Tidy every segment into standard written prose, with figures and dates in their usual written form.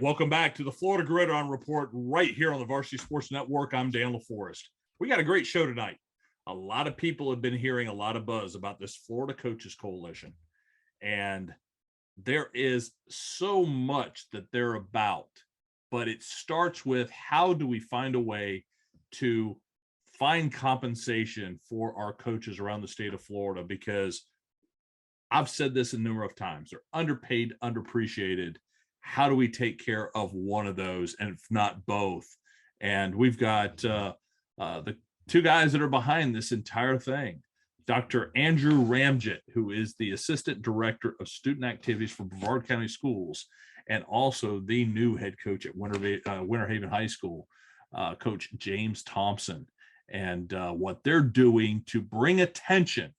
right, welcome back to the Florida Gridiron Report right here on the Varsity Sports Network. I'm Dan LaForest. We got a great show tonight. A lot of people have been hearing a lot of buzz about this Florida Coaches Coalition, and there is so much that they're about, but it starts with how do we find a way to find compensation for our coaches around the state of Florida, because I've said this a number of times, they're underpaid, underappreciated. How do we take care of one of those, and if not both? And we've got the two guys that are behind this entire thing. Dr. Andrew Ramjit, who is the Assistant Director of Student Activities for Brevard County Schools, and also the new head coach at Winter Haven High School, Coach James Thomson, and what they're doing to bring attention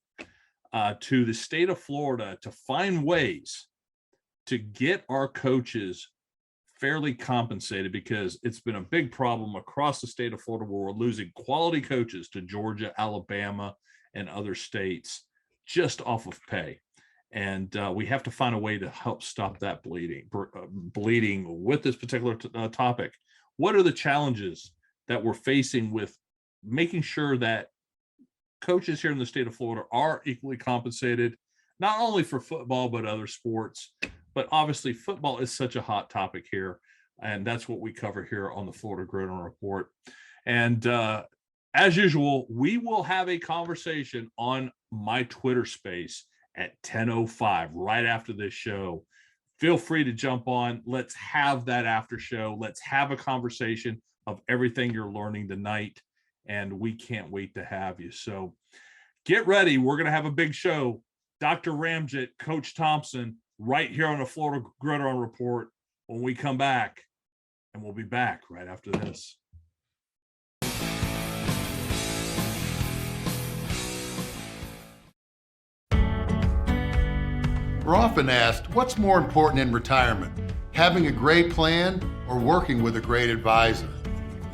to the state of Florida to find ways to get our coaches fairly compensated, because it's been a big problem across the state of Florida where we're losing quality coaches to Georgia, Alabama, and other states just off of pay. And we have to find a way to help stop that bleeding with this particular topic. What are the challenges that we're facing with making sure that coaches here in the state of Florida are equally compensated, not only for football, but other sports? But obviously football is such a hot topic here, and that's what we cover here on the Florida Gridiron Report. And as usual, we will have a conversation on my Twitter space at 10:05 right after this show. Feel free to jump on. Let's have that after show. Let's have a conversation of everything you're learning tonight, and we can't wait to have you. So get ready. We're going to have a big show. Dr. Ramjit, Coach Thomson, right here on the Florida Gridiron Report when we come back, and we'll be back right after this. We're often asked, what's more important in retirement, having a great plan or working with a great advisor?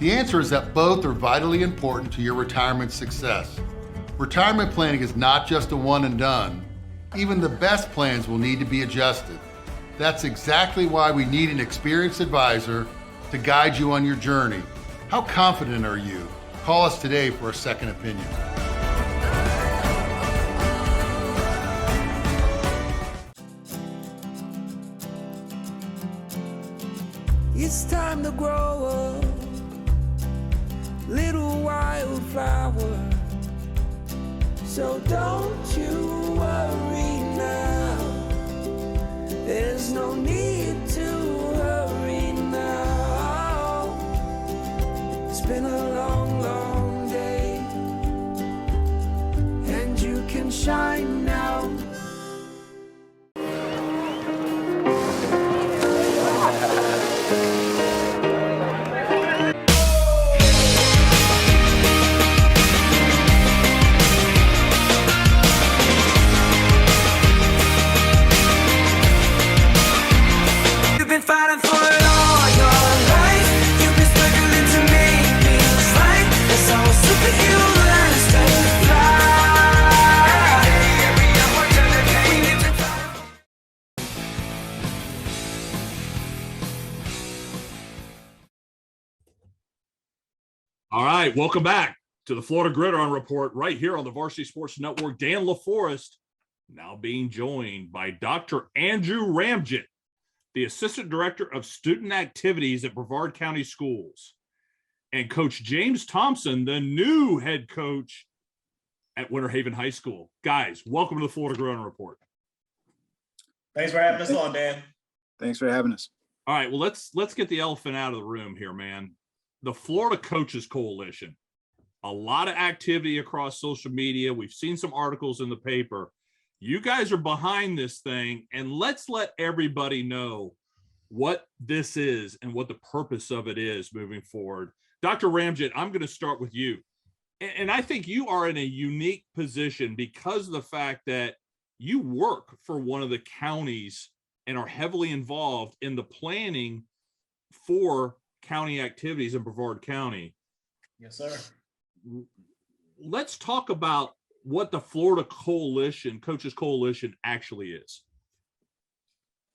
The answer is that both are vitally important to your retirement success. Retirement planning is not just a one and done. Even the best plans will need to be adjusted. That's exactly why we need an experienced advisor to guide you on your journey. How confident are you? Call us today for a second opinion. It's time to grow up, little wildflower. So don't you worry now, there's no need to hurry now. It's been a long, long day, and you can shine now. All right, welcome back to the Florida Gridiron Report right here on the Varsity Sports Network. Dan LaForest now being joined by Dr. Andrew Ramjit, the Assistant Director of Student Activities at Brevard County Schools, and Coach James Thomson, the new head coach at Winter Haven High School. Guys, welcome to the Florida Gridiron Report. Thanks for having us on, Dan. Thanks for having us. All right, well, let's get the elephant out of the room here, man. The Florida Coaches Coalition, a lot of activity across social media. We've seen some articles in the paper. You guys are behind this thing, and let's let everybody know what this is and what the purpose of it is moving forward. Dr. Ramjit, I'm going to start with you. And I think you are in a unique position because of the fact that you work for one of the counties and are heavily involved in the planning for county activities in Brevard County. Yes, sir. Let's talk about what the Florida Coalition, Coaches Coalition, actually is.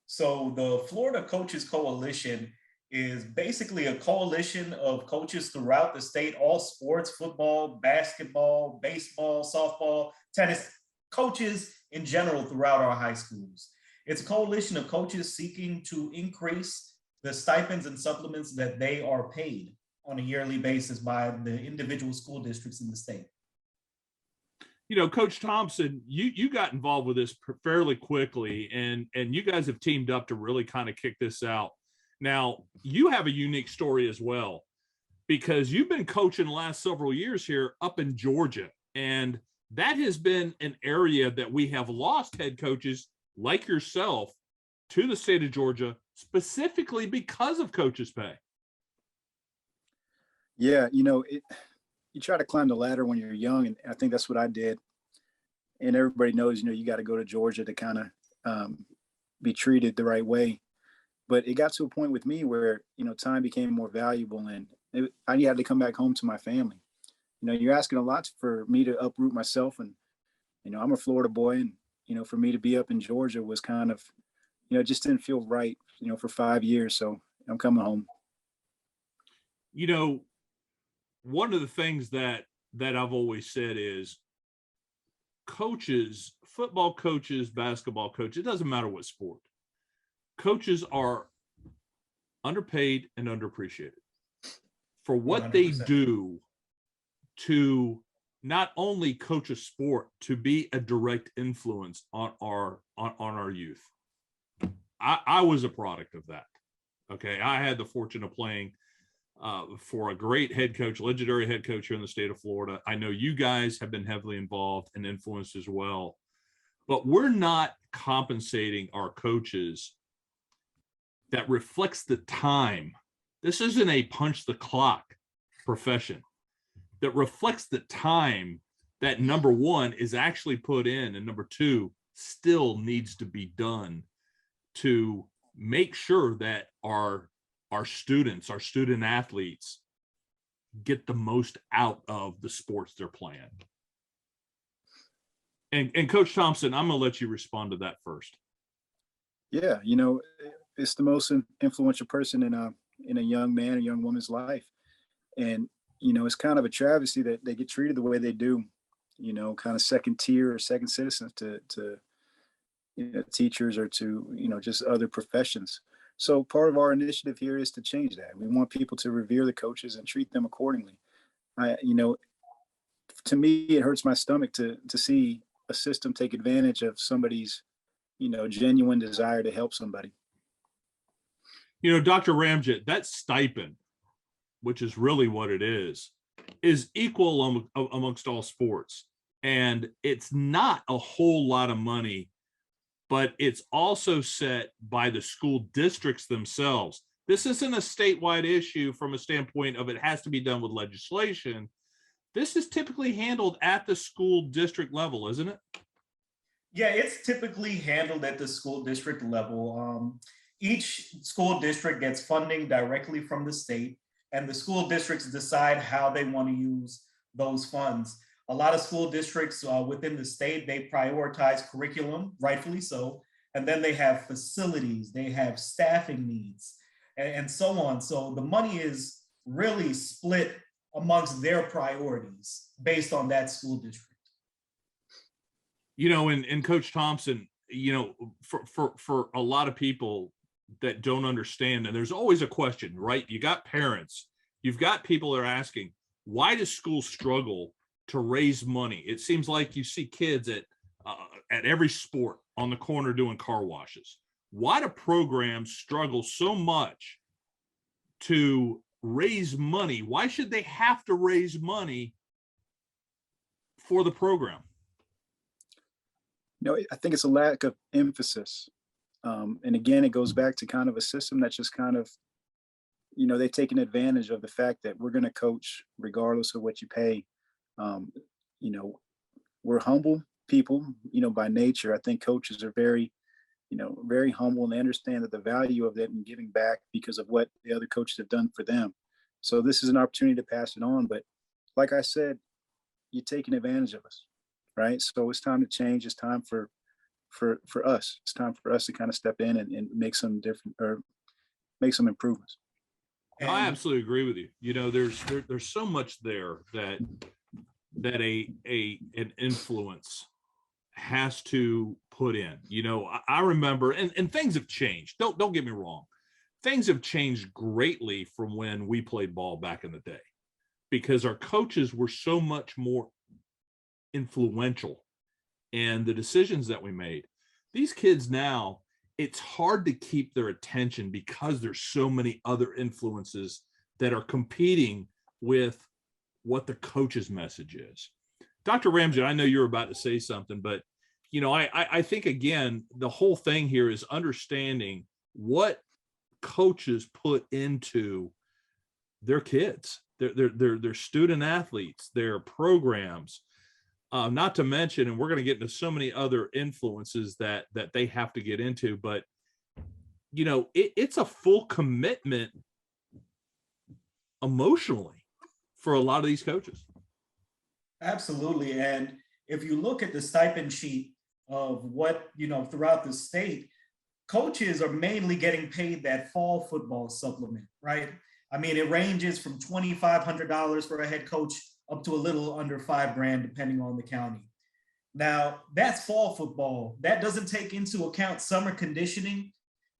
So the Florida Coaches Coalition is basically a coalition of coaches throughout the state, all sports, football, basketball, baseball, softball, tennis, coaches in general throughout our high schools. It's a coalition of coaches seeking to increase the stipends and supplements that they are paid on a yearly basis by the individual school districts in the state. You know, Coach Thomson, you got involved with this fairly quickly, and you guys have teamed up to really kind of kick this out. Now, you have a unique story as well, because you've been coaching the last several years here up in Georgia, and that has been an area that we have lost head coaches like yourself to the state of Georgia, specifically because of coaches' pay. Yeah, you try to climb the ladder when you're young, and I think that's what I did. And everybody knows, you got to go to Georgia to kind of be treated the right way. But it got to a point with me where, time became more valuable, and I had to come back home to my family. You're asking a lot for me to uproot myself, and, I'm a Florida boy, and, for me to be up in Georgia was kind of, it just didn't feel right, for 5 years. So I'm coming home. One of the things that I've always said is coaches, football coaches, basketball coaches, it doesn't matter what sport, coaches are underpaid and underappreciated for what 100%. They do to not only coach a sport, to be a direct influence on our youth. I was a product of that. Okay. I had the fortune of playing for a great head coach, legendary head coach here in the state of Florida. I know you guys have been heavily involved and influenced as well, but we're not compensating our coaches that reflects the time. This isn't a punch the clock profession that reflects the time that, number one, is actually put in, and number two, still needs to be done to make sure that our students, our student athletes, get the most out of the sports they're playing. And Coach Thomson, I'm going to let you respond to that first. Yeah, it's the most influential person in a young man, a young woman's life. And, it's kind of a travesty that they get treated the way they do, kind of second tier or second citizens to teachers or to, just other professions. So part of our initiative here is to change that. We want people to revere the coaches and treat them accordingly. To me, it hurts my stomach to see a system take advantage of somebody's, genuine desire to help somebody. Dr. Ramjit, that stipend, which is really what it is equal amongst all sports. And it's not a whole lot of money, but it's also set by the school districts themselves. This isn't a statewide issue from a standpoint of it has to be done with legislation. This is typically handled at the school district level, isn't it? Yeah, it's typically handled at the school district level. Each school district gets funding directly from the state, and the school districts decide how they want to use those funds. A lot of school districts within the state, they prioritize curriculum, rightfully so, and then they have facilities, they have staffing needs, and so on. So the money is really split amongst their priorities based on that school district. And Coach Thomson, for a lot of people that don't understand, and there's always a question, right? You got parents, you've got people that are asking, why does schools struggle to raise money? It seems like you see kids at every sport on the corner doing car washes. Why do programs struggle so much to raise money? Why should they have to raise money for the program? I think it's a lack of emphasis. And again, it goes back to kind of a system that's just kind of, they've taken advantage of the fact that we're going to coach regardless of what you pay. We're humble people, by nature. I think coaches are very, very humble, and they understand that the value of that and giving back because of what the other coaches have done for them. So this is an opportunity to pass it on. But like I said, you're taking advantage of us, right? So it's time to change. It's time for us. It's time for us to kind of step in and make some different or make some improvements. I absolutely agree with you. You know, there's so much there that an influence has to put in. You know, I remember, and things have changed. Don't get me wrong. Things have changed greatly from when we played ball back in the day, because our coaches were so much more influential in the decisions that we made. These kids now, it's hard to keep their attention because there's so many other influences that are competing with what the coach's message is. Dr. Ramjit, I know you're about to say something, but you know, I think again, the whole thing here is understanding what coaches put into their kids, their student athletes, their programs, not to mention, and we're going to get into so many other influences that they have to get into, but you know, it's a full commitment emotionally for a lot of these coaches. Absolutely. And if you look at the stipend sheet of what, you know, throughout the state, coaches are mainly getting paid that fall football supplement, right? I mean, it ranges from $2,500 for a head coach up to a little under $5,000, depending on the county. Now, that's fall football. That doesn't take into account summer conditioning.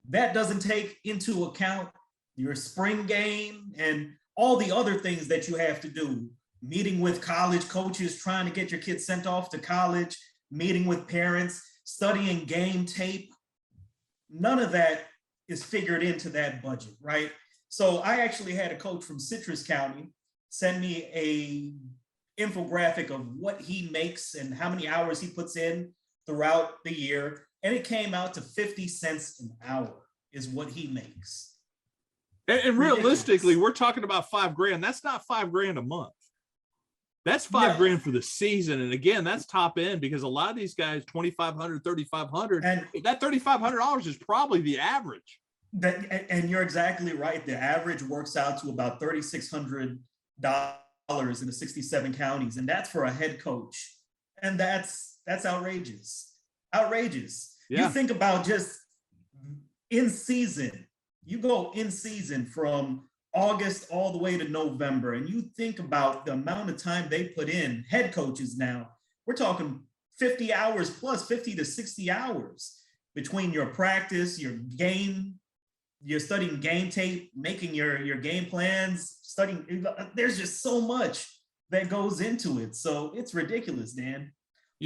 That doesn't take into account your spring game and all the other things that you have to do. Meeting with college coaches, trying to get your kids sent off to college, meeting with parents, studying game tape. None of that is figured into that budget, right? So I actually had a coach from Citrus County send me a infographic of what he makes and how many hours he puts in throughout the year. And it came out to 50 cents an hour is what he makes. And realistically, we're talking about $5,000. That's not $5,000 a month. That's $5,000 for the season. And again, that's top end, because a lot of these guys, $2,500, $3,500, and that $3,500 is probably the average. And you're exactly right. The average works out to about $3,600 in the 67 counties. And that's for a head coach. And that's outrageous. Outrageous. Yeah. You think about just in season, you go in season from August all the way to November, and you think about the amount of time they put in, head coaches now, we're talking 50 hours plus, 50 to 60 hours between your practice, your game, you're studying game tape, making your game plans, studying. There's just so much that goes into it. So it's ridiculous, Dan.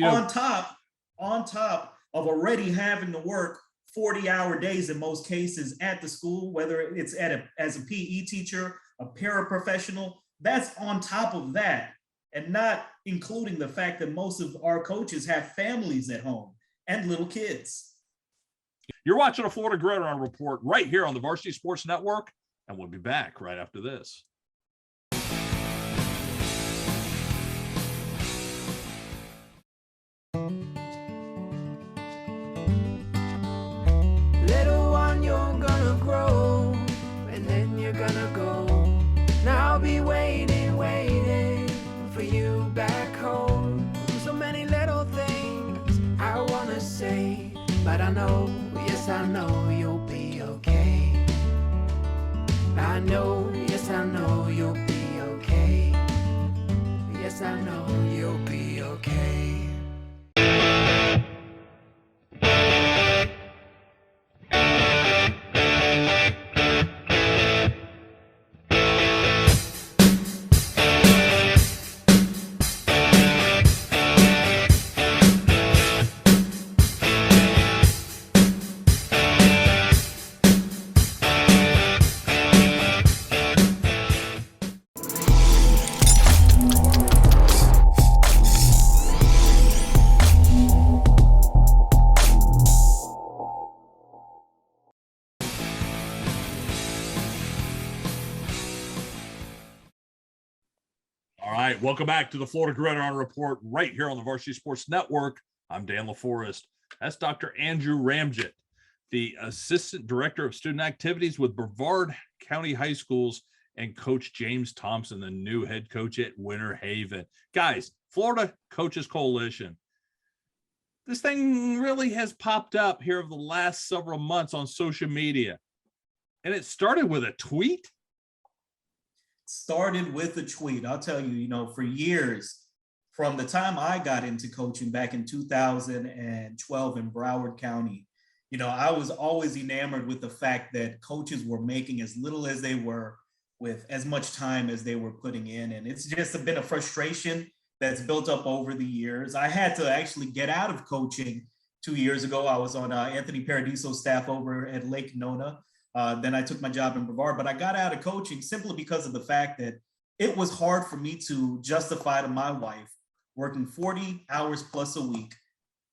On top of already having to work 40-hour days in most cases at the school, whether it's as a PE teacher, a paraprofessional, that's on top of that, and not including the fact that most of our coaches have families at home and little kids. You're watching a Florida Gridiron Report right here on the Varsity Sports Network, and we'll be back right after this. Little one, you're gonna grow, and then you're gonna go. Now I'll be waiting for you back home. So many little things I wanna say, but I know, yes I know you'll be okay. I know, yes I know you'll be okay. Yes I know you'll be okay. Welcome back to the Florida Gridiron Report right here on the Varsity Sports Network. I'm Dan LaForest. That's Dr. Andrew Ramjit, the Assistant Director of Student Activities with Brevard County High Schools, and Coach James Thomson, the new head coach at Winter Haven. Guys, Florida Coaches Coalition. This thing really has popped up here over the last several months on social media. And it started with a tweet. started with a tweet. I'll tell you, for years, from the time I got into coaching back in 2012 in Broward County, I was always enamored with the fact that coaches were making as little as they were with as much time as they were putting in. And it's just been a frustration that's built up over the years. I had to actually get out of coaching 2 years ago. I was on Anthony Paradiso's staff over at Lake Nona. Then I took my job in Brevard, but I got out of coaching simply because of the fact that it was hard for me to justify to my wife working 40 hours plus a week,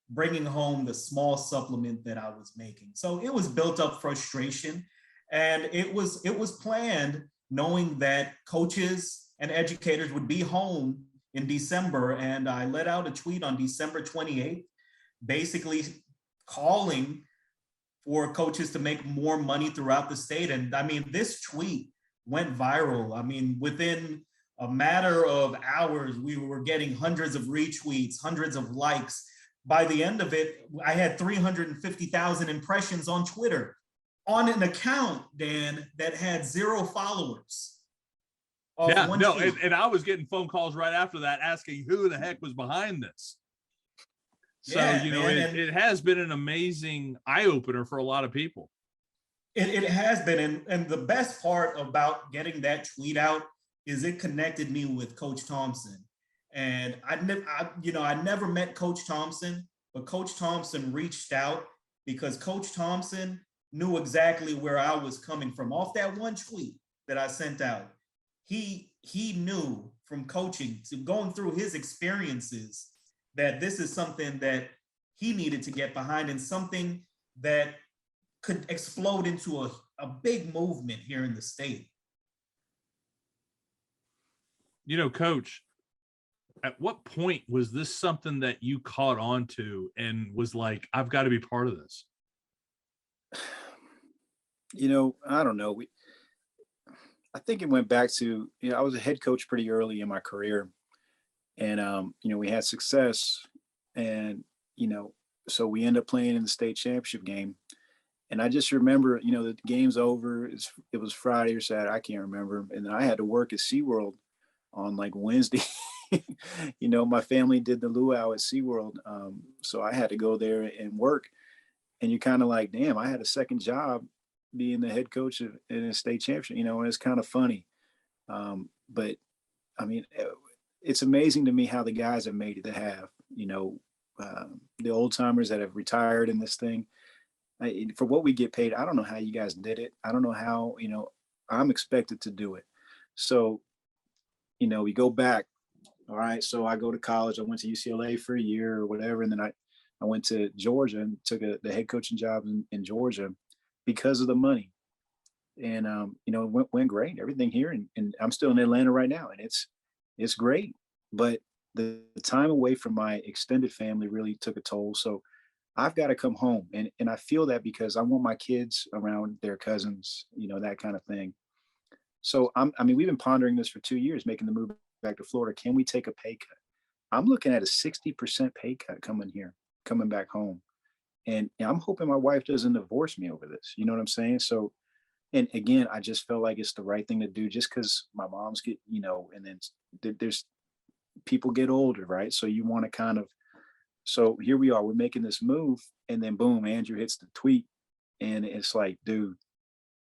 bringing home the small supplement that I was making. So it was built up frustration, and it was planned knowing that coaches and educators would be home in December. And I let out a tweet on December 28th, basically calling for coaches to make more money throughout the state. And I mean, this tweet went viral. I mean, within a matter of hours, we were getting hundreds of retweets, hundreds of likes. By the end of it, I had 350,000 impressions on Twitter on an account, Dan, that had 0 followers. Yeah, no, and I was getting phone calls right after that asking who the heck was behind this. So, yeah, it has been an amazing eye-opener for a lot of people. It has been. And the best part about getting that tweet out is it connected me with Coach Thomson. And I never met Coach Thomson, but Coach Thomson reached out because Coach Thomson knew exactly where I was coming from. Off that one tweet that I sent out, he knew from coaching, to going through his experiences, that this is something that he needed to get behind and something that could explode into a big movement here in the state. Coach, at what point was this something that you caught on to and was like, I've got to be part of this? I don't know. I think it went back to, I was a head coach pretty early in my career. And, we had success, and, so we end up playing in the state championship game. And I just remember, the game's over. It was Friday or Saturday. I can't remember. And then I had to work at SeaWorld on like Wednesday. My family did the luau at SeaWorld. So I had to go there and work. And you're kind of like, damn, I had a second job being the head coach in a state championship, and it's kind of funny. But I mean, it's amazing to me how the guys have made it, that have, the old timers that have retired in this thing. For what we get paid, I don't know how you guys did it. I don't know how, I'm expected to do it. So, we go back. All right. So I go to college. I went to UCLA for a year or whatever. And then I went to Georgia and took the head coaching job in Georgia because of the money. And, it went great. Everything here. And I'm still in Atlanta right now. And it's great. But the time away from my extended family really took a toll. So I've got to come home. And I feel that because I want my kids around their cousins, that kind of thing. So we've been pondering this for 2 years, making the move back to Florida. Can we take a pay cut? I'm looking at a 60% pay cut coming back home. And I'm hoping my wife doesn't divorce me over this. You know what I'm saying? So, and again, I just felt like it's the right thing to do, just because my mom's get, and then there's people get older, right? So you want to so here we are, we're making this move, and then boom, Andrew hits the tweet, and it's like, dude,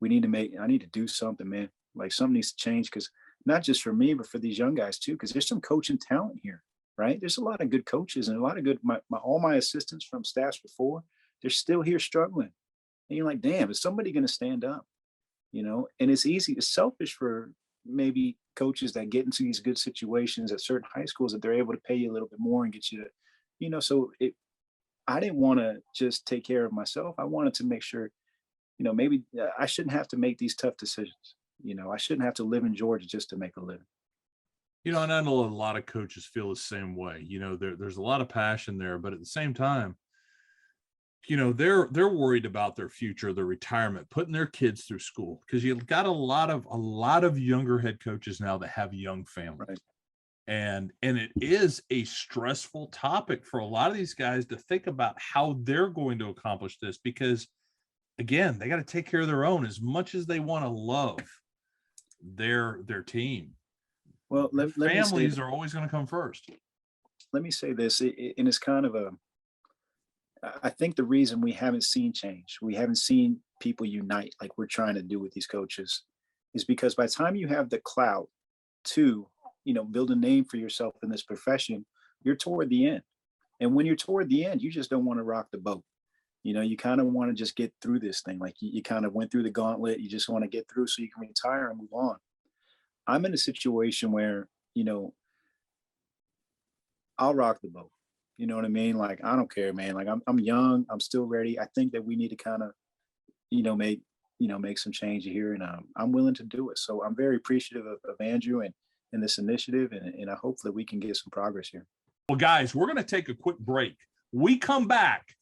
I need to do something, man. Like, something needs to change, because not just for me, but for these young guys too, because there's some coaching talent here, right? There's a lot of good coaches and a lot of good, all my assistants from staffs before, they're still here struggling. And you're like, damn, is somebody going to stand up? And it's selfish for maybe coaches that get into these good situations at certain high schools, that they're able to pay you a little bit more and get you to, I didn't want to just take care of myself. I wanted to make sure, maybe I shouldn't have to make these tough decisions. I shouldn't have to live in Georgia just to make a living. And I know a lot of coaches feel the same way. There's a lot of passion there, but at the same time, they're worried about their future, their retirement, putting their kids through school, because you've got a lot of younger head coaches now that have young families. Right. And it is a stressful topic for a lot of these guys to think about how they're going to accomplish this, because again, they got to take care of their own as much as they want to love their team. Well, Families are always going to come first. Let me say this, and it's kind of I think the reason we haven't seen change, we haven't seen people unite like we're trying to do with these coaches, is because by the time you have the clout to, build a name for yourself in this profession, you're toward the end. And when you're toward the end, you just don't want to rock the boat. You kind of want to just get through this thing. Like you kind of went through the gauntlet. You just want to get through so you can retire and move on. I'm in a situation where, I'll rock the boat. You know what I mean? Like, I don't care, man. Like I'm young, I'm still ready. I think that we need to kind of, make some change here, and I'm willing to do it. So I'm very appreciative of Andrew and this initiative, and I hope that we can get some progress here. Well, guys, we're going to take a quick break. We come back,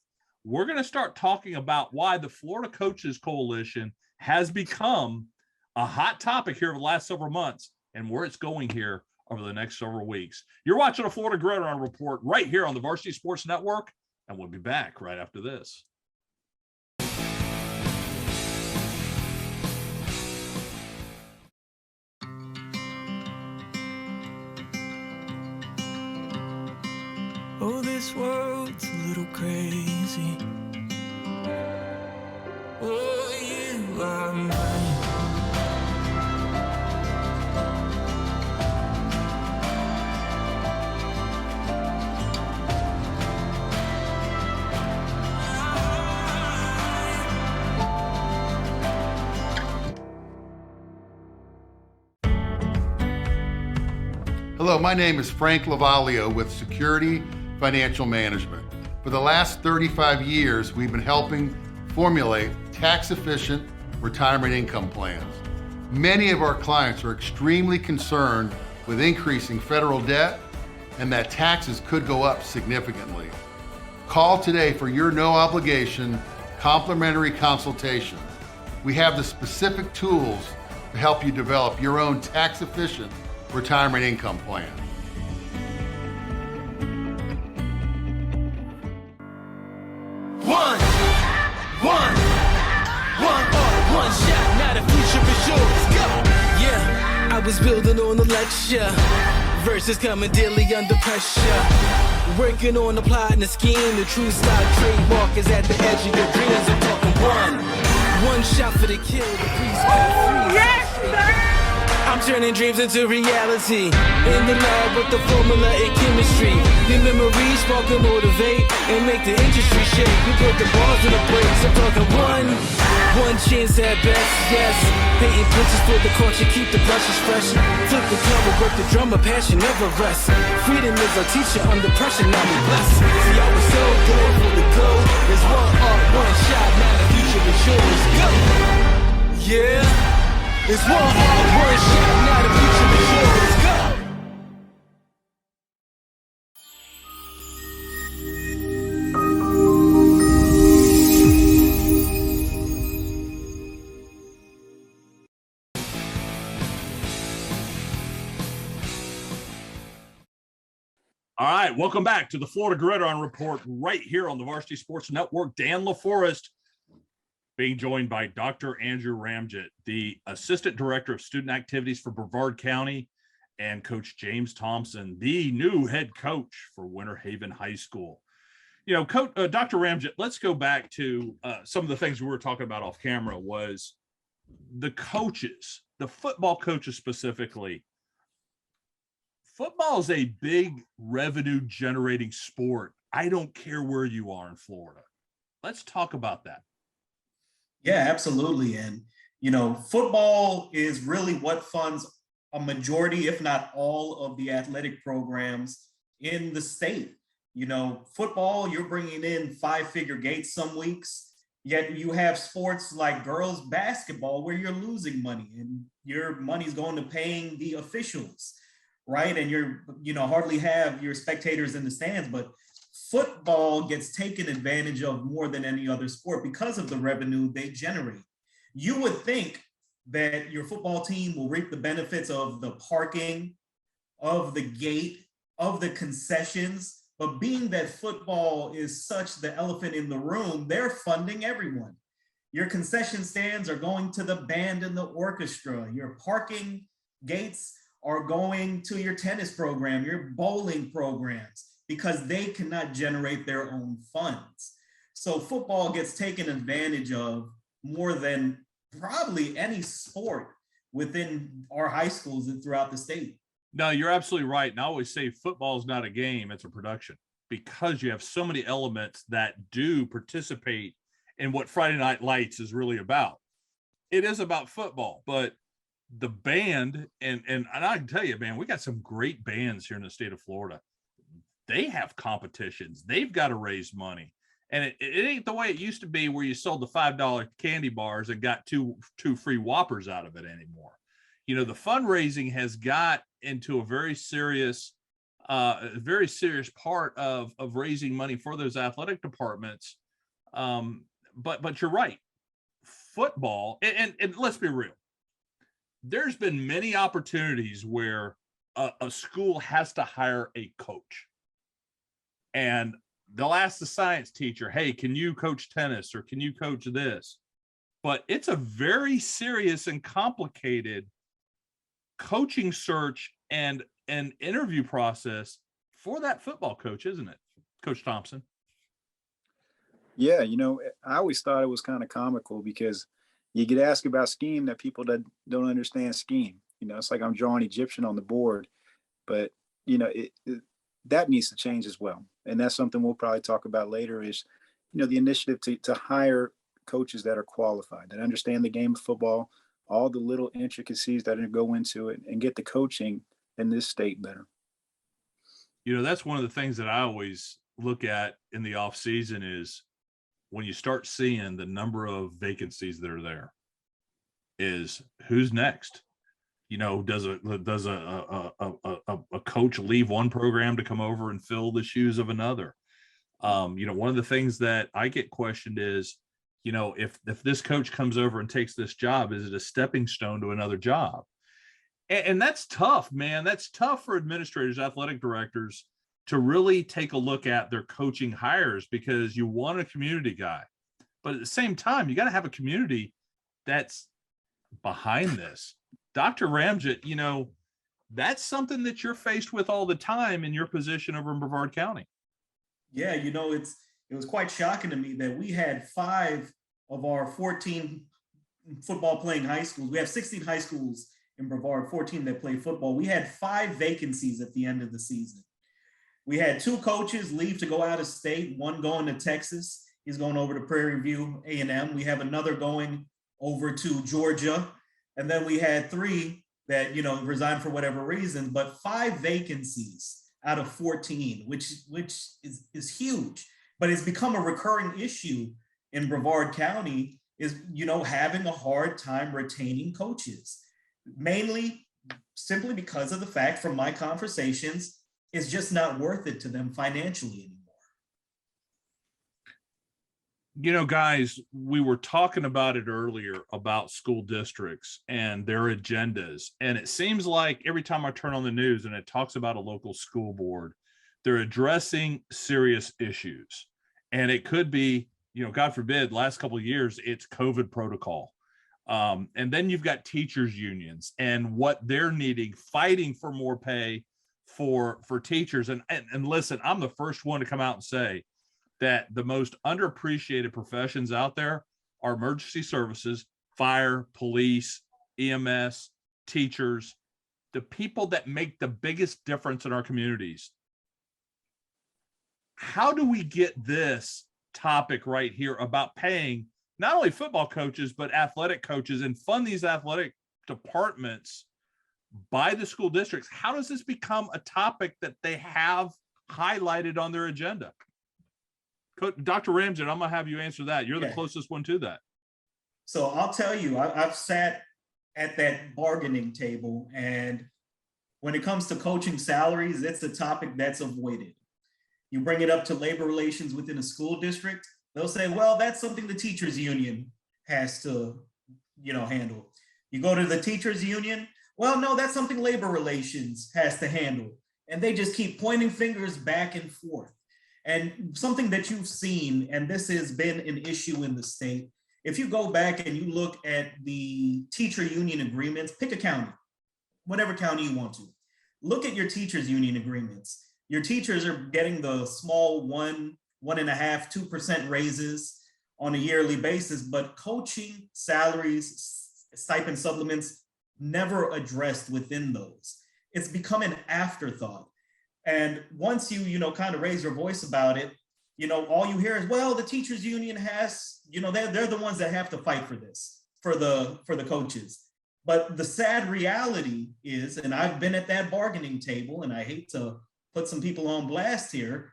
we're going to start talking about why the Florida Coaches Coalition has become a hot topic here over the last several months and where it's going here over the next several weeks. You're watching a Florida Gridiron Report right here on the Varsity Sports Network, and we'll be back right after this. Oh, this world's a little crazy. Oh, you are mine. Hello, my name is Frank Lavalio with Security Financial Management. For the last 35 years, we've been helping formulate tax-efficient retirement income plans. Many of our clients are extremely concerned with increasing federal debt and that taxes could go up significantly. Call today for your no-obligation complimentary consultation. We have the specific tools to help you develop your own tax-efficient retirement income plan. One shot, now the future is yours. Go! Yeah, I was building on the lecture. Verses coming daily under pressure. Working on the plot and the scheme. The true style trademark is at the edge of your dreams. I'm talking one shot for the kill. The priest free. Yes, sir! I'm turning dreams into reality. In the lab with the formula and chemistry. The memories spark and motivate and make the industry shake. We put the balls in the brakes. I'm talking one chance at best, yes. Painting pictures for the culture, keep the brushes fresh. Flip the cover, work the drummer, passion never rests. Freedom is our teacher under pressure, now we blessed. See, I was so good for the goal. There's one art, one shot, now the future is yours. Go! Yeah. It's one heart, one shot, now the future is yours. Go! All right, welcome back to the Florida Gridiron Report right here on the Varsity Sports Network. Dan LaForest being joined by Dr. Andrew Ramjit, the Assistant Director of Student Activities for Brevard County, and Coach James Thomson, the new head coach for Winter Haven High School. Coach, Dr. Ramjit, let's go back to some of the things we were talking about off camera was the coaches, the football coaches specifically. Football is a big revenue generating sport. I don't care where you are in Florida. Let's talk about that. Yeah, absolutely. And, football is really what funds a majority, if not all, of the athletic programs in the state. Football, you're bringing in 5-figure gates some weeks, yet you have sports like girls basketball where you're losing money and your money's going to paying the officials, right? And you're, hardly have your spectators in the stands, but football gets taken advantage of more than any other sport because of the revenue they generate. You would think that your football team will reap the benefits of the parking, of the gate, of the concessions, but being that football is such the elephant in the room, they're funding everyone. Your concession stands are going to the band and the orchestra. Your parking gates are going to your tennis program, your bowling programs, because they cannot generate their own funds. So football gets taken advantage of more than probably any sport within our high schools and throughout the state. No, you're absolutely right. And I always say football is not a game, it's a production, because you have so many elements that do participate in what Friday Night Lights is really about. It is about football, but the band, and I can tell you, man, we got some great bands here in the state of Florida. They have competitions. They've got to raise money. And it ain't the way it used to be where you sold the $5 candy bars and got two free Whoppers out of it anymore. You know, the fundraising has got into a very serious part of raising money for those athletic departments. But you're right. Football, and let's be real. There's been many opportunities where a school has to hire a coach. And they'll ask the science teacher, hey, can you coach tennis or can you coach this? But it's a very serious and complicated coaching search and interview process for that football coach, isn't it, Coach Thomson? Yeah, I always thought it was kind of comical because you get asked about scheme that people that don't understand scheme. It's like I'm drawing Egyptian on the board, but that needs to change as well. And that's something we'll probably talk about later is, the initiative to hire coaches that are qualified, that understand the game of football, all the little intricacies that go into it, and get the coaching in this state better. That's one of the things that I always look at in the off season is when you start seeing the number of vacancies that are there is who's next. Does a coach leave one program to come over and fill the shoes of another? One of the things that I get questioned is, if this coach comes over and takes this job, is it a stepping stone to another job? And that's tough, man. That's tough for administrators, athletic directors to really take a look at their coaching hires, because you want a community guy, but at the same time, you got to have a community that's behind this. Dr. Ramjit, that's something that you're faced with all the time in your position over in Brevard County. Yeah, it was quite shocking to me that we had 5 of our 14 football playing high schools. We have 16 high schools in Brevard, 14 that play football. We had 5 vacancies at the end of the season. We had 2 coaches leave to go out of state, one going to Texas. He's going over to Prairie View A&M. We have another going over to Georgia. And then we had 3 that, resigned for whatever reason, but 5 vacancies out of 14, which is huge. But it's become a recurring issue in Brevard County is, having a hard time retaining coaches, mainly simply because of the fact from my conversations, it's just not worth it to them financially anymore. Guys, we were talking about it earlier about school districts and their agendas. And it seems like every time I turn on the news and it talks about a local school board, they're addressing serious issues. And it could be, God forbid, last couple of years, it's COVID protocol. And then you've got teachers unions and what they're needing, fighting for more pay for teachers. And listen, I'm the first one to come out and say that the most underappreciated professions out there are emergency services, fire, police, EMS, teachers, the people that make the biggest difference in our communities. How do we get this topic right here about paying not only football coaches, but athletic coaches and fund these athletic departments by the school districts? How does this become a topic that they have highlighted on their agenda? Dr. Ramjit, I'm going to have you answer that. You're the closest one to that. So I'll tell you, I've sat at that bargaining table, and when it comes to coaching salaries, it's a topic that's avoided. You bring it up to labor relations within a school district, they'll say, well, that's something the teachers union has to, handle. You go to the teachers union, well, no, that's something labor relations has to handle. And they just keep pointing fingers back and forth. And something that you've seen, and this has been an issue in the state, If you go back and you look at the teacher union agreements, pick a county, whatever county you want to. Look at your teachers union agreements. Your teachers are getting the small 1.5%, 2% raises on a yearly basis, but coaching salaries, stipend supplements, never addressed within those. It's become an afterthought. And once you kind of raise your voice about it, all you hear is, well, the teachers union has, they're the ones that have to fight for this, for the coaches. But the sad reality is, and I've been at that bargaining table, and I hate to put some people on blast here,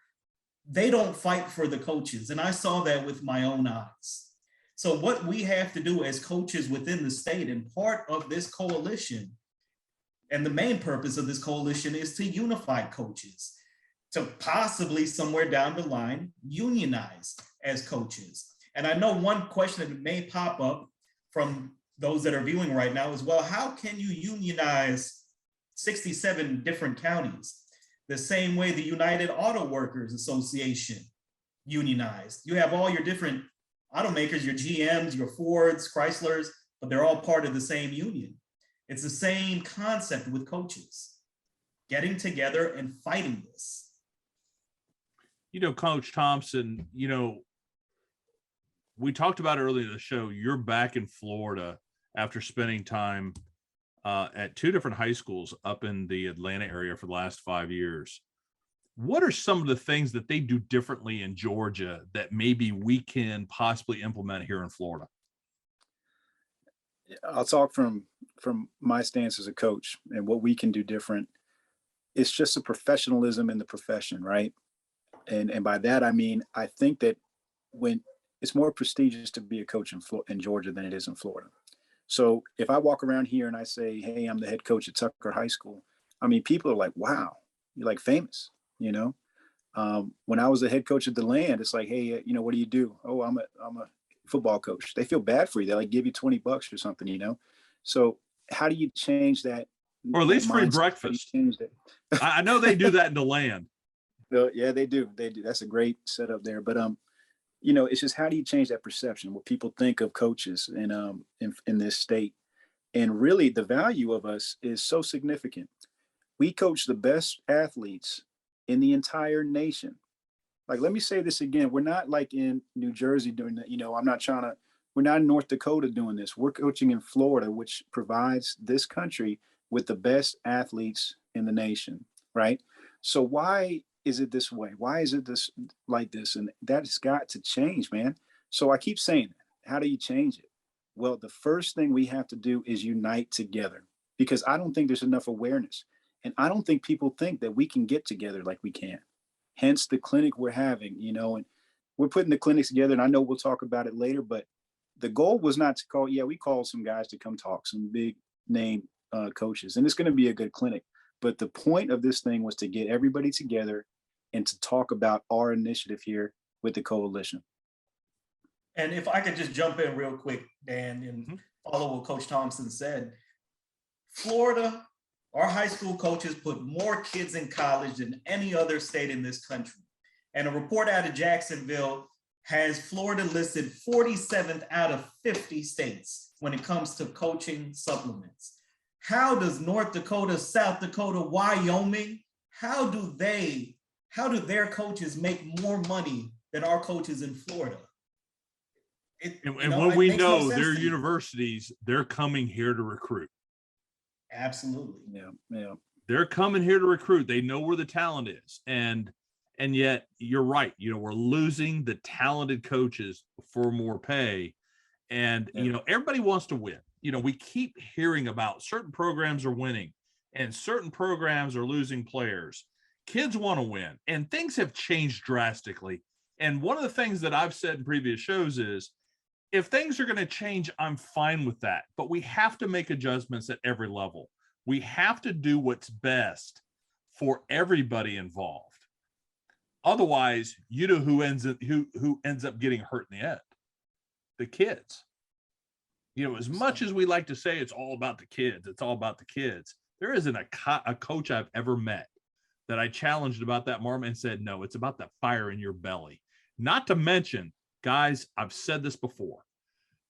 they don't fight for the coaches. And I saw that with my own eyes. So what we have to do as coaches within the state, and part of this coalition, and the main purpose of this coalition, is to unify coaches, to possibly somewhere down the line unionize as coaches. And I know one question that may pop up from those that are viewing right now is, well, how can you unionize 67 different counties? The same way the United Auto Workers Association unionized. You have all your different automakers, your GMs, your Fords, Chryslers, but they're all part of the same union. It's the same concept with coaches, getting together and fighting this. Coach Thomson, we talked about earlier in the show, you're back in Florida after spending time at two different high schools up in the Atlanta area for the last 5 years. What are some of the things that they do differently in Georgia that maybe we can possibly implement here in Florida? I'll talk from my stance as a coach and what we can do different. It's just a professionalism in the profession, right? And by that, I mean, I think that when it's more prestigious to be a coach in Georgia than it is in Florida. So if I walk around here and I say, hey, I'm the head coach at Tucker High School, I mean, people are like, wow, you're like famous, When I was the head coach at the Land, it's like, hey, what do you do? Oh, I'm a football coach. They feel bad for you. They like give you $20 or something, So how do you change that? Or at least free breakfast. I know they do that in the Land. Yeah, they do. That's a great setup there. But it's just, how do you change that perception, what people think of coaches in this state? And really, the value of us is so significant. We coach the best athletes in the entire nation. Like, let me say this again. We're not like in New Jersey doing that. We're not in North Dakota doing this. We're coaching in Florida, which provides this country with the best athletes in the nation, right? So why is it this way? Why is it this like this? And that's got to change, man. So I keep saying, how do you change it? Well, the first thing we have to do is unite together, because I don't think there's enough awareness. And I don't think people think that we can get together like we can. Hence the clinic we're having, and we're putting the clinics together. And I know we'll talk about it later, but the goal was not to call. Yeah, we called some guys to come talk, some big name coaches, and it's going to be a good clinic. But the point of this thing was to get everybody together and to talk about our initiative here with the coalition. And if I could just jump in real quick, Dan, and follow what Coach Thomson said. Florida, our high school coaches put more kids in college than any other state in this country. And a report out of Jacksonville has Florida listed 47th out of 50 states when it comes to coaching supplements. How does North Dakota, South Dakota, Wyoming, how do their coaches make more money than our coaches in Florida? When we know their universities, they're coming here to recruit. Absolutely. Yeah. They're coming here to recruit. They know where the talent is. And yet you're right. We're losing the talented coaches for more pay. And, everybody wants to win. We keep hearing about certain programs are winning and certain programs are losing players. Kids want to win, and things have changed drastically. And one of the things that I've said in previous shows is, if things are going to change, I'm fine with that. But we have to make adjustments at every level. We have to do what's best for everybody involved. Otherwise, who ends up getting hurt in the end? The kids. As much as we like to say it's all about the kids, it's all about the kids. There isn't a coach I've ever met that I challenged about that moment and said, no, it's about the fire in your belly. Not to mention, guys, I've said this before,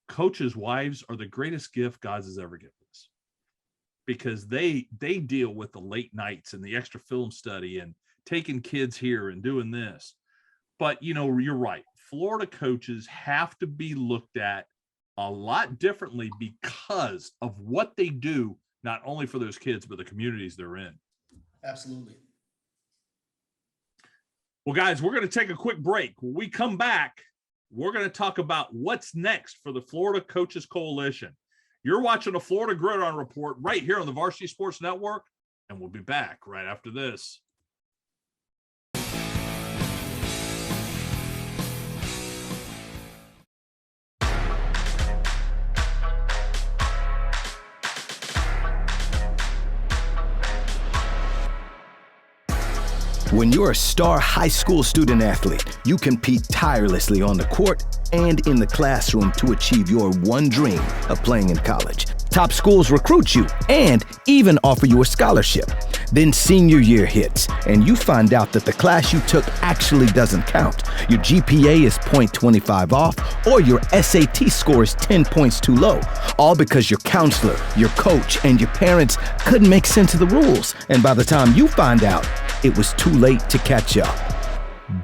coaches' wives are the greatest gift God has ever given us, because they deal with the late nights and the extra film study and taking kids here and doing this. But, you know, you're right. Florida coaches have to be looked at a lot differently because of what they do, not only for those kids, but the communities they're in. Absolutely. Well, guys, we're going to take a quick break. When we come back, we're going to talk about what's next for the Florida Coaches Coalition. You're watching the Florida Gridiron Report right here on the Varsity Sports Network, and we'll be back right after this. When you're a star high school student athlete, you compete tirelessly on the court and in the classroom to achieve your one dream of playing in college. Top schools recruit you and even offer you a scholarship. Then senior year hits, and you find out that the class you took actually doesn't count. Your GPA is .25 off, or your SAT score is 10 points too low. All because your counselor, your coach, and your parents couldn't make sense of the rules. And by the time you find out, it was too late to catch up.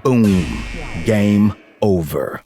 Boom. Game over.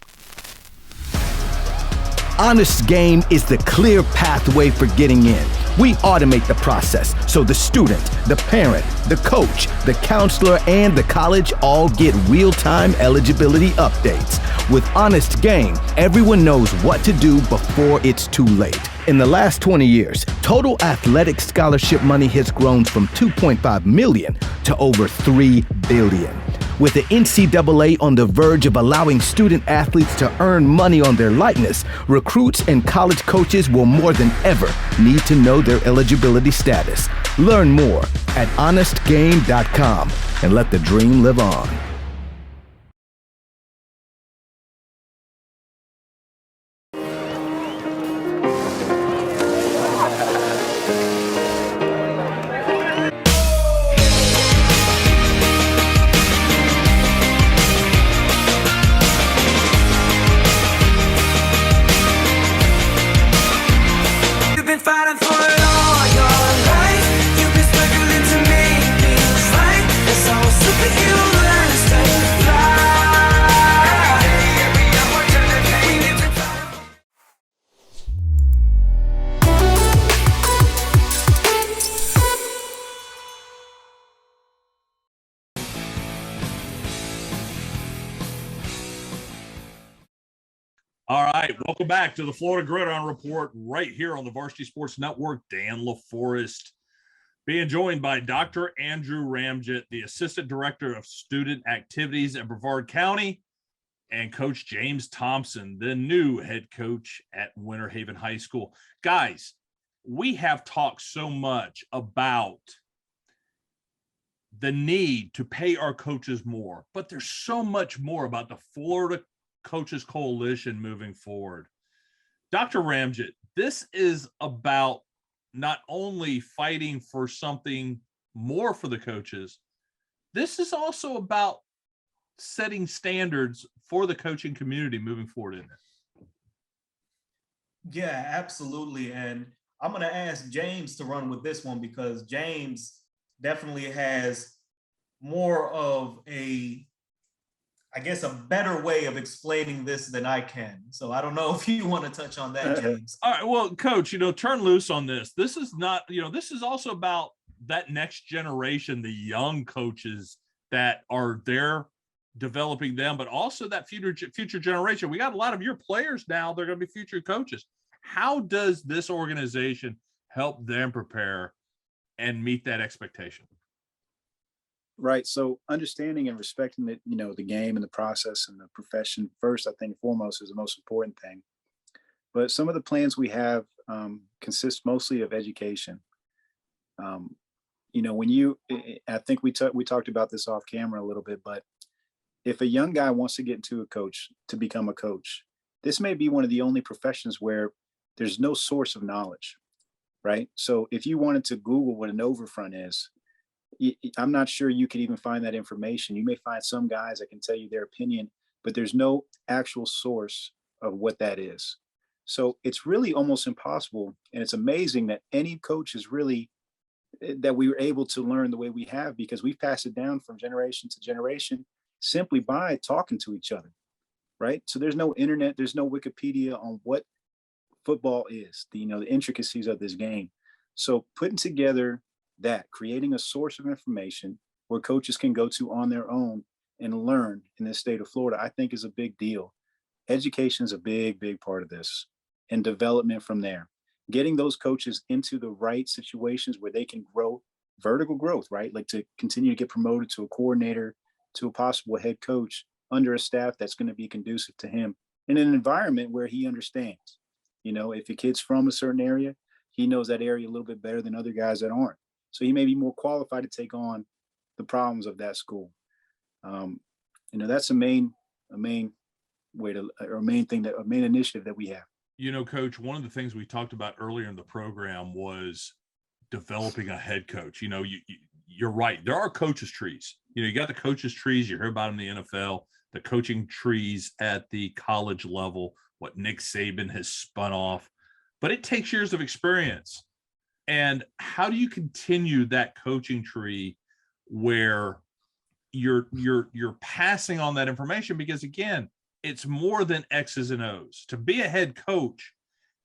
Honest Game is the clear pathway for getting in. We automate the process so the student, the parent, the coach, the counselor, and the college all get real-time eligibility updates. With Honest Game, everyone knows what to do before it's too late. In the last 20 years, total athletic scholarship money has grown from $2.5 million to over $3 billion. With the NCAA on the verge of allowing student athletes to earn money on their likeness, recruits and college coaches will more than ever need to know their eligibility status. Learn more at honestgame.com and let the dream live on. All right, welcome back to the Florida Gridiron Report right here on the Varsity Sports Network. Dan LaForest, being joined by Dr. Andrew Ramjit, the Assistant Director of Student Activities at Brevard County, and Coach James Thomson, the new head coach at Winter Haven High School. Guys, we have talked so much about the need to pay our coaches more, but there's so much more about the Florida Coaches Coalition moving forward. Dr. Ramjit, this is about not only fighting for something more for the coaches, this is also about setting standards for the coaching community moving forward in it. Yeah, absolutely. And I'm going to ask James to run with this one because James definitely has more of a better way of explaining this than I can. So I don't know if you want to touch on that, James. All right. Well, Coach, turn loose on this. This is not, this is also about that next generation, the young coaches that are there developing them, but also that future generation. We got a lot of your players now. They're going to be future coaches. How does this organization help them prepare and meet that expectation? Right. So understanding and respecting the, the game and the process and the profession first, I think foremost is the most important thing. But some of the plans we have consist mostly of education. I think we talked about this off camera a little bit, but if a young guy wants to get into to become a coach, this may be one of the only professions where there's no source of knowledge, right? So if you wanted to Google what an overfront is, I'm not sure you could even find that information. You may find some guys that can tell you their opinion, but there's no actual source of what that is. So it's really almost impossible. And it's amazing that any coach is really, that we were able to learn the way we have, because we've passed it down from generation to generation simply by talking to each other, right? So there's no internet, there's no Wikipedia on what football is, the intricacies of this game. So putting together that, creating a source of information where coaches can go to on their own and learn in the state of Florida, I think is a big deal. Education is a big, big part of this, and development from there. Getting those coaches into the right situations where they can grow, vertical growth, right? Like to continue to get promoted to a coordinator, to a possible head coach under a staff that's going to be conducive to him in an environment where he understands. If a kid's from a certain area, he knows that area a little bit better than other guys that aren't. So he may be more qualified to take on the problems of that school. That's a main way to, or a main initiative that we have. Coach, one of the things we talked about earlier in the program was developing a head coach. You're right. There are coaches trees. You got the coaches trees you hear about in the NFL, the coaching trees at the college level, what Nick Saban has spun off, but it takes years of experience. And how do you continue that coaching tree where you're passing on that information? Because again, it's more than X's and O's. To be a head coach,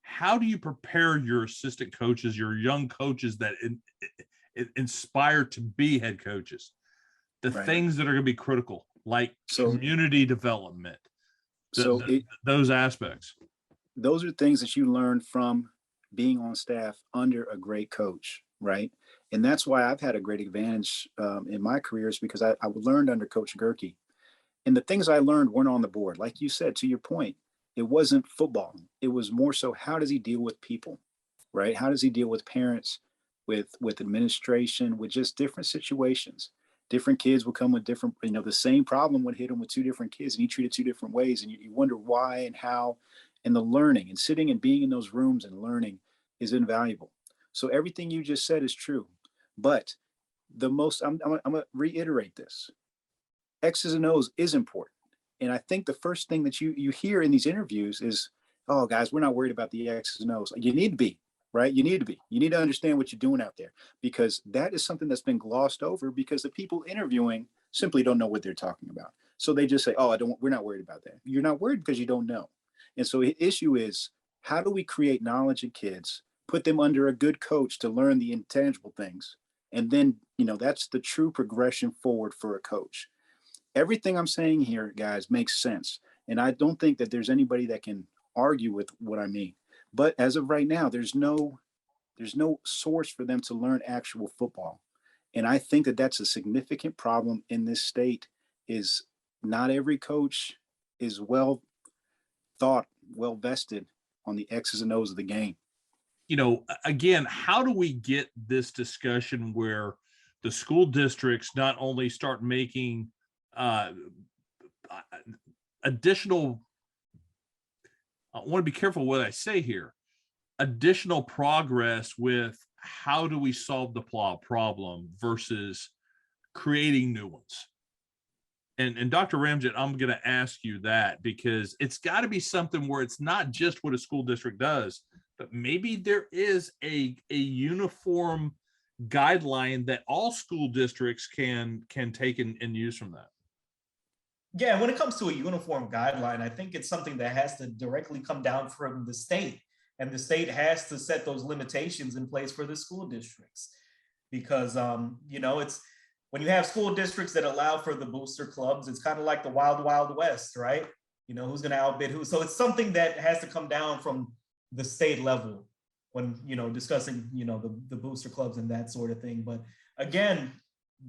how do you prepare your assistant coaches, your young coaches that inspire to be head coaches? The things that are going to be critical, like community development, those aspects. Those are things that you learn from being on staff under a great coach, right? And that's why I've had a great advantage in my career, is because I learned under Coach Gerke. And the things I learned weren't on the board. Like you said, to your point, it wasn't football. It was more so, how does he deal with people, right? How does he deal with parents, with administration, with just different situations? Different kids will come with different, the same problem would hit him with two different kids, and he treated two different ways. And you wonder why and how. And the learning and sitting and being in those rooms and learning is invaluable. So everything you just said is true. But I'm going to reiterate this. X's and O's is important. And I think the first thing that you hear in these interviews is, oh, guys, we're not worried about the X's and O's. You need to be, right? You need to understand what you're doing out there, because that is something that's been glossed over because the people interviewing simply don't know what they're talking about. So they just say, oh, we're not worried about that. You're not worried because you don't know. And so the issue is, how do we create knowledge in kids, put them under a good coach to learn the intangible things? And then, that's the true progression forward for a coach. Everything I'm saying here, guys, makes sense. And I don't think that there's anybody that can argue with what I mean. But as of right now, there's no source for them to learn actual football. And I think that that's a significant problem in this state, is not every coach is well vested on the X's and O's of the game. Again, how do we get this discussion where the school districts not only start making additional, I want to be careful what I say here, additional progress with how do we solve the problem versus creating new ones? And Dr. Ramjit, I'm going to ask you that, because it's got to be something where it's not just what a school district does, but maybe there is a uniform guideline that all school districts can take and use from that. Yeah, when it comes to a uniform guideline, I think it's something that has to directly come down from the state, and the state has to set those limitations in place for the school districts, because it's, when you have school districts that allow for the booster clubs, it's kind of like the wild, wild west, right? Who's going to outbid who? So it's something that has to come down from the state level when, discussing, the booster clubs and that sort of thing. But again,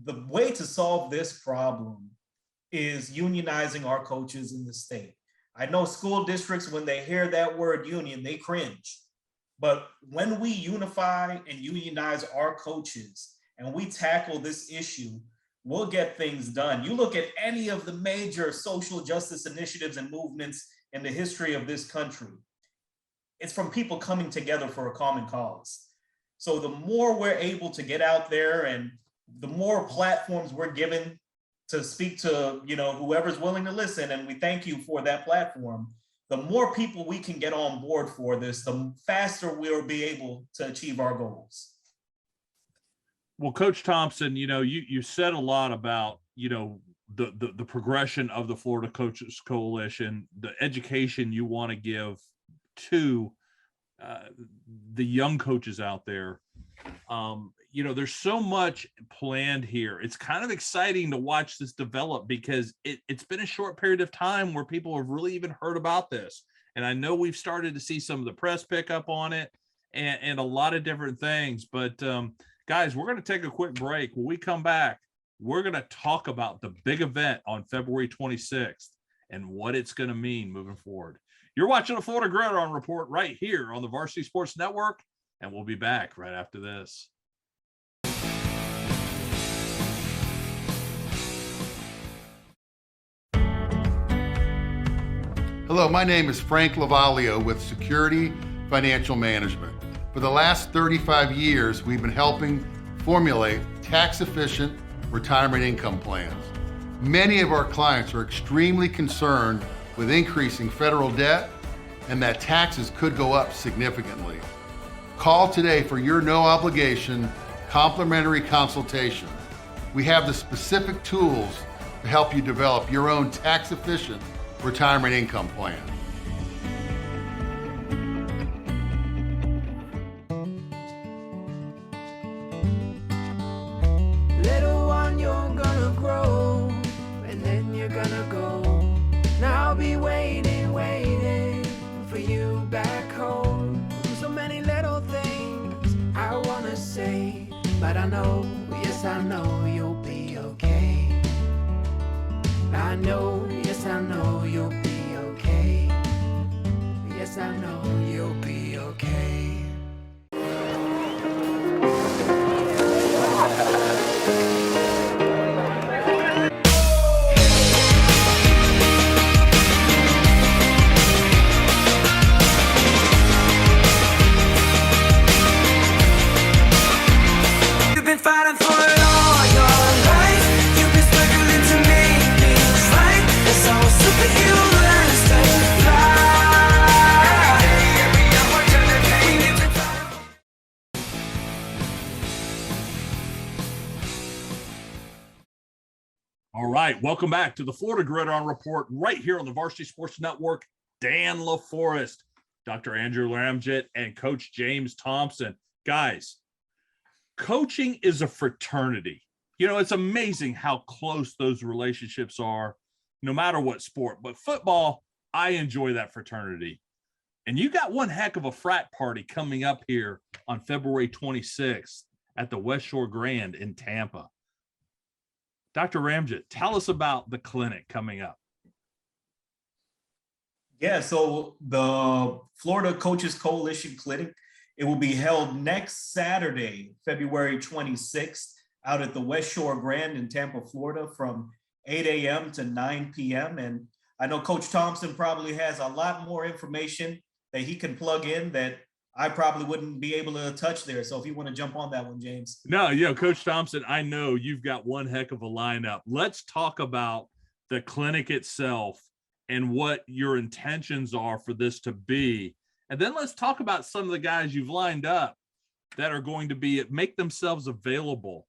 the way to solve this problem is unionizing our coaches in the state. I know school districts, when they hear that word union, they cringe. But when we unify and unionize our coaches, and we tackle this issue, we'll get things done. You look at any of the major social justice initiatives and movements in the history of this country, it's from people coming together for a common cause. So the more we're able to get out there, and the more platforms we're given to speak to, whoever's willing to listen, and we thank you for that platform, the more people we can get on board for this, the faster we'll be able to achieve our goals. Well, Coach Thomson, you said a lot about, the progression of the Florida Coaches Coalition, the education you want to give to the young coaches out there. There's so much planned here. It's kind of exciting to watch this develop because it's been a short period of time where people have really even heard about this. And I know we've started to see some of the press pick up on it and a lot of different things. But guys, we're going to take a quick break. When we come back, we're going to talk about the big event on February 26th and what it's going to mean moving forward. You're watching the Florida Gridiron Report right here on the Varsity Sports Network, and we'll be back right after this. Hello, my name is Frank Lavalio with Security Financial Management. For the last 35 years, we've been helping formulate tax-efficient retirement income plans. Many of our clients are extremely concerned with increasing federal debt and that taxes could go up significantly. Call today for your no-obligation complimentary consultation. We have the specific tools to help you develop your own tax-efficient retirement income plan. Little one, you're gonna grow, and then you're gonna go. Now I'll be waiting, waiting for you back home. So many little things I wanna say, but I know, yes I know you'll be okay. I know, yes I know you'll be okay. Yes I know you'll be okay. You've been fighting for it all your life. You've been struggling to make things right. It's all superhuman to fly. Every hour turn to pain. You've been fighting. All right, welcome back to the Florida Gridiron Report right here on the Varsity Sports Network. Dan LaForest, Dr. Andrew Ramjit, and Coach James Thomson. Guys, coaching is a fraternity. It's amazing how close those relationships are, no matter what sport. But football, I enjoy that fraternity. And you got one heck of a frat party coming up here on February 26th at the West Shore Grand in Tampa. Dr. Ramjit, tell us about the clinic coming up. Yeah, so the Florida Coaches Coalition Clinic, it will be held next Saturday, February 26th, out at the West Shore Grand in Tampa, Florida, from 8 a.m. to 9 p.m. And I know Coach Thomson probably has a lot more information that he can plug in that I probably wouldn't be able to touch there. So if you want to jump on that one, James. No, Coach Thomson, I know you've got one heck of a lineup. Let's talk about the clinic itself and what your intentions are for this to be. And then let's talk about some of the guys you've lined up that are going to make themselves available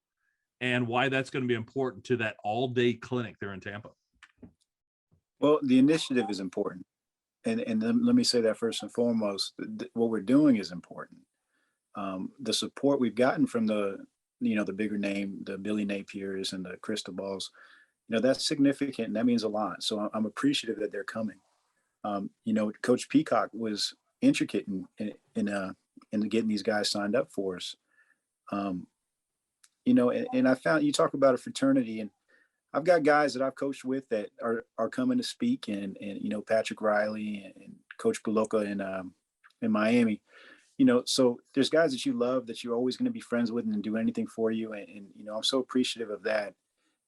and why that's going to be important to that all-day clinic there in Tampa. Well, the initiative is important. And let me say that first and foremost, what we're doing is important. The support we've gotten from the bigger name, the Billy Napiers and the Cristobal's, that's significant and that means a lot. So I'm appreciative that they're coming. Coach Peacock was intricate in getting these guys signed up for us. And I found, you talk about a fraternity, and I've got guys that I've coached with that are coming to speak, and Patrick Riley and Coach Buloka in Miami. So there's guys that you love that you're always going to be friends with and do anything for you, and I'm so appreciative of that.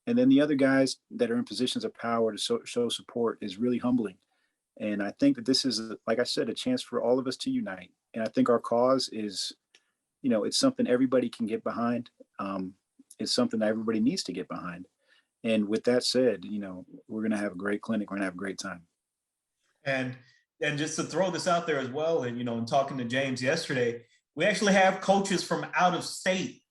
And then the other guys that are in positions of power to show support is really humbling. And I think that this is, like I said, a chance for all of us to unite. And I think our cause is, it's something everybody can get behind. It's something that everybody needs to get behind. And with that said, we're going to have a great clinic. We're going to have a great time. And And just to throw this out there as well, and in talking to James yesterday, we actually have coaches from out of state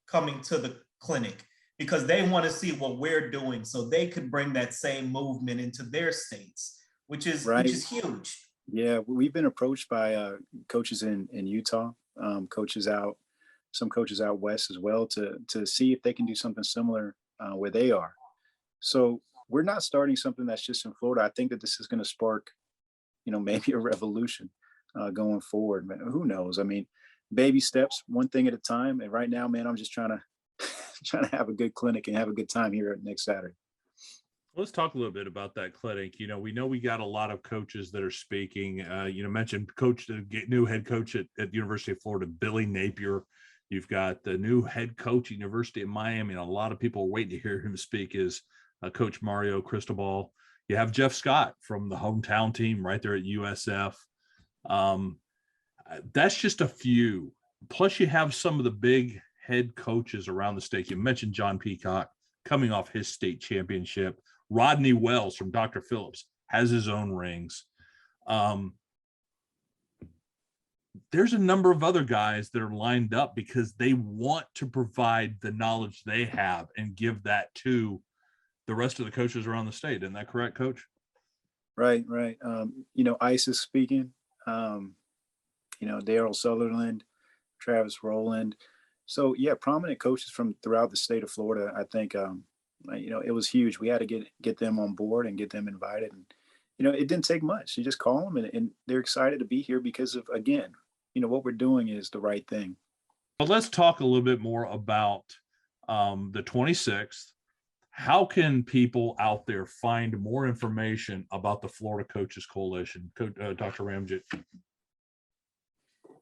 coming to the clinic because they want to see what we're doing so they could bring that same movement into their states, which is huge. Yeah, we've been approached by coaches in Utah, some coaches out west as well, to see if they can do something similar where they are. So we're not starting something that's just in Florida. I think that this is going to spark, maybe a revolution going forward. Man, who knows? I mean, baby steps, one thing at a time. And right now, man, I'm just trying to have a good clinic and have a good time here next Saturday. Let's talk a little bit about that clinic. We know we got a lot of coaches that are speaking. Mentioned the new head coach at the University of Florida, Billy Napier. You've got the new head coach at University of Miami, and a lot of people are waiting to hear him speak, is Coach Mario Cristobal. You have Jeff Scott from the hometown team right there at USF. That's just a few. Plus, you have some of the big head coaches around the state. You mentioned John Peacock coming off his state championship. Rodney Wells from Dr. Phillips has his own rings. There's a number of other guys that are lined up because they want to provide the knowledge they have and give that to the rest of the coaches around the state. Isn't that correct, Coach? Right. ICE is speaking. Daryl Sutherland, Travis Rowland. So yeah, prominent coaches from throughout the state of Florida. I think it was huge. We had to get them on board and get them invited. And it didn't take much. You just call them and they're excited to be here because of, again, what we're doing is the right thing. Well, let's talk a little bit more about the 26th. How can people out there find more information about the Florida Coaches Coalition? Dr. Ramjit.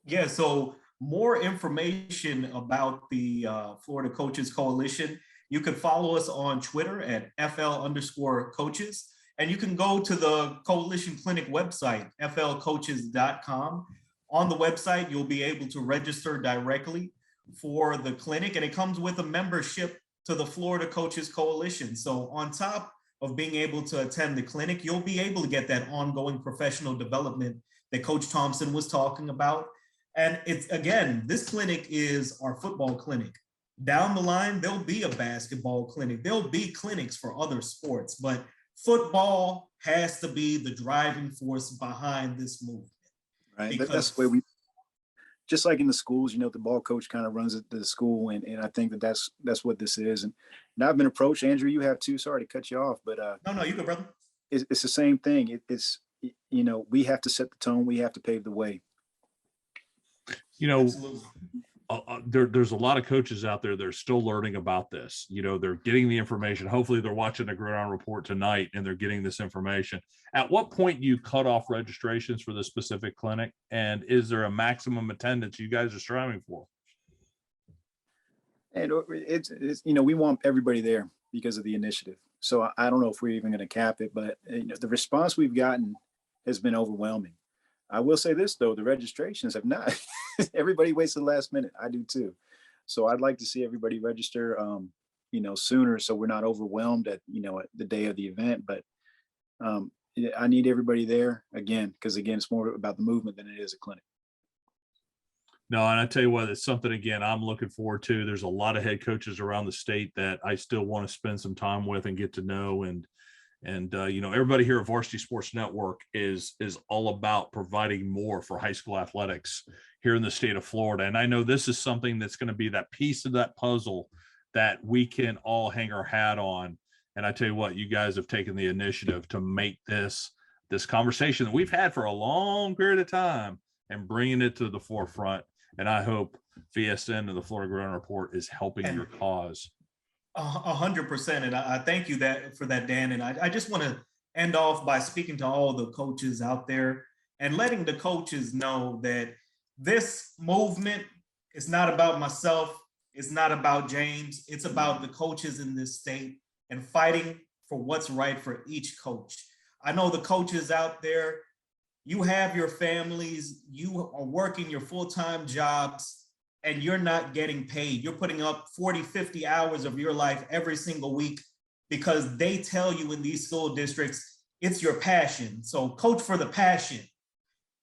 Yeah, so more information about the Florida Coaches Coalition, you can follow us on Twitter at FL_coaches. And you can go to the Coalition Clinic website, flcoaches.com. On the website, you'll be able to register directly for the clinic, and it comes with a membership to the Florida Coaches Coalition. So on top of being able to attend the clinic, you'll be able to get that ongoing professional development that Coach Thomson was talking about. And it's, again, this clinic is our football clinic. Down the line, there'll be a basketball clinic. There'll be clinics for other sports, but football has to be the driving force behind this movement. Right. Because that's the way just like in the schools, the ball coach kind of runs the school. And I think that's what this is. And I've been approached. Andrew, you have too. Sorry to cut you off, but no, you good, brother. It's the same thing. It's we have to set the tone. We have to pave the way. Absolutely. There's a lot of coaches out there that are still learning about this. They're getting the information. Hopefully they're watching the Gridiron Report tonight and they're getting this information. At what point do you cut off registrations for the specific clinic? And is there a maximum attendance you guys are striving for? And it's we want everybody there because of the initiative. So I don't know if we're even going to cap it, but the response we've gotten has been overwhelming. I will say this, though, the registrations have not. Everybody waits to the last minute. I do, too. So I'd like to see everybody register, sooner so we're not overwhelmed at the day of the event. But I need everybody there, again, because, again, it's more about the movement than it is a clinic. No, and I tell you what, it's something, again, I'm looking forward to. There's a lot of head coaches around the state that I still want to spend some time with and get to know. And everybody here at Varsity Sports Network is all about providing more for high school athletics here in the state of Florida. And I know this is something that's going to be that piece of that puzzle that we can all hang our hat on. And I tell you what, you guys have taken the initiative to make this conversation that we've had for a long period of time and bringing it to the forefront. And I hope VSN and the Florida Gridiron Report is helping your cause. 100%. And I thank you for that, Dan. And I just want to end off by speaking to all the coaches out there and letting the coaches know that this movement is not about myself. It's not about James. It's about the coaches in this state and fighting for what's right for each coach. I know the coaches out there, you have your families, you are working your full-time jobs, and you're not getting paid. You're putting up 40, 50 hours of your life every single week because they tell you in these school districts, it's your passion. So coach for the passion,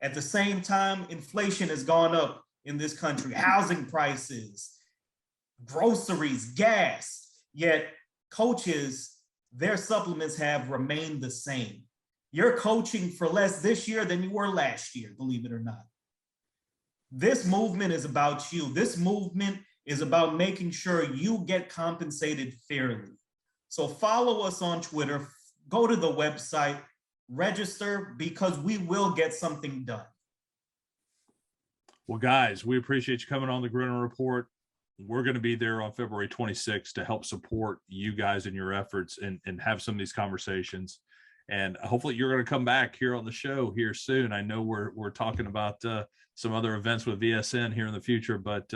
At the same time, inflation has gone up in this country, housing prices, groceries, gas, yet coaches, their supplements have remained the same. You're coaching for less this year than you were last year, believe it or not. This movement is about you. This movement is about making sure you get compensated fairly. So follow us on Twitter, go to the website, register, because we will get something done. Well, guys, we appreciate you coming on the Gridiron Report. We're going to be there on February 26th to help support you guys in your efforts and have some of these conversations. And hopefully you're going to come back here on the show here soon. I know we're talking about some other events with VSN here in the future, but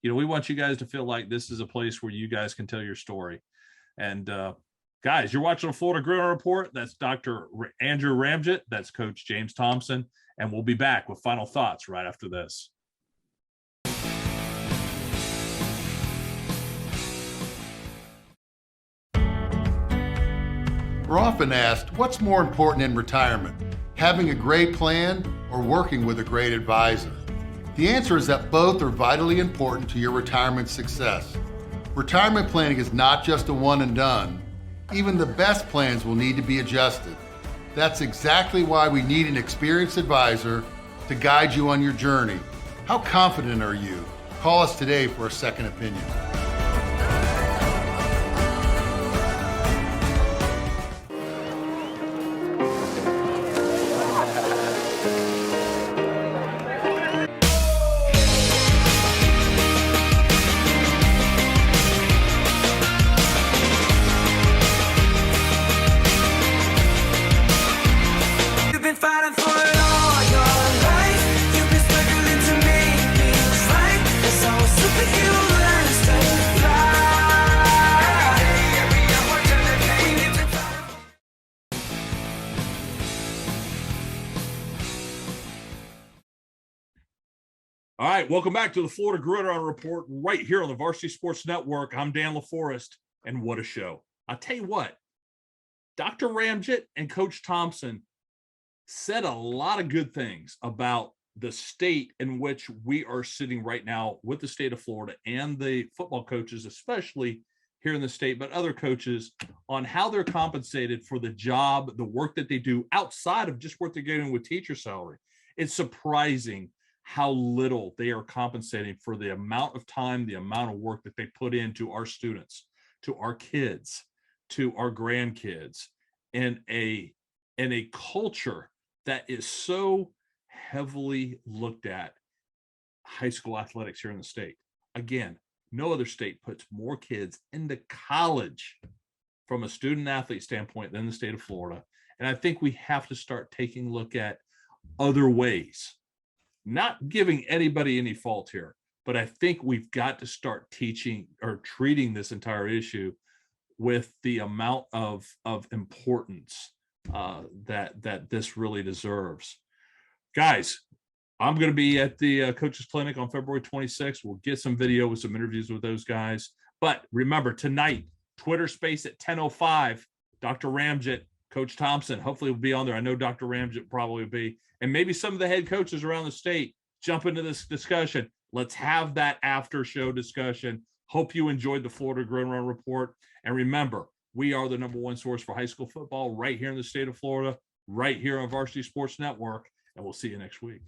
we want you guys to feel like this is a place where you guys can tell your story. And guys, you're watching the Florida Gridiron Report. That's Dr. Andrew Ramjit. That's Coach James Thomson. And we'll be back with final thoughts right after this. We're often asked, what's more important in retirement, having a great plan or working with a great advisor? The answer is that both are vitally important to your retirement success. Retirement planning is not just a one and done. Even the best plans will need to be adjusted. That's exactly why we need an experienced advisor to guide you on your journey. How confident are you? Call us today for a second opinion. All right, welcome back to the Florida Gridiron Report right here on the Varsity Sports Network. I'm Dan LaForest, and what a show. I'll tell you what, Dr. Ramjit and Coach Thomson said a lot of good things about the state in which we are sitting right now with the state of Florida and the football coaches, especially here in the state, but other coaches, on how they're compensated for the job, the work that they do outside of just what they're getting with teacher salary. It's surprising how little they are compensating for the amount of time, the amount of work that they put into our students, to our kids, to our grandkids, in a culture that is so heavily looked at high school athletics here in the state. Again, no other state puts more kids into college from a student athlete standpoint than the state of Florida. And I think we have to start taking a look at other ways. Not giving anybody any fault here, but I think we've got to start teaching or treating this entire issue with the amount of importance that this really deserves. Guys, I'm going to be at the Coaches Clinic on February 26th. We'll get some video with some interviews with those guys. But remember, tonight, Twitter Space at 10:05, Dr. Ramjit, Coach Thomson, hopefully will be on there. I know Dr. Ramjit probably will be. And maybe some of the head coaches around the state jump into this discussion. Let's have that after show discussion. Hope you enjoyed the Florida Gridiron Report. And remember, we are the #1 source for high school football right here in the state of Florida, right here on Varsity Sports Network. And we'll see you next week.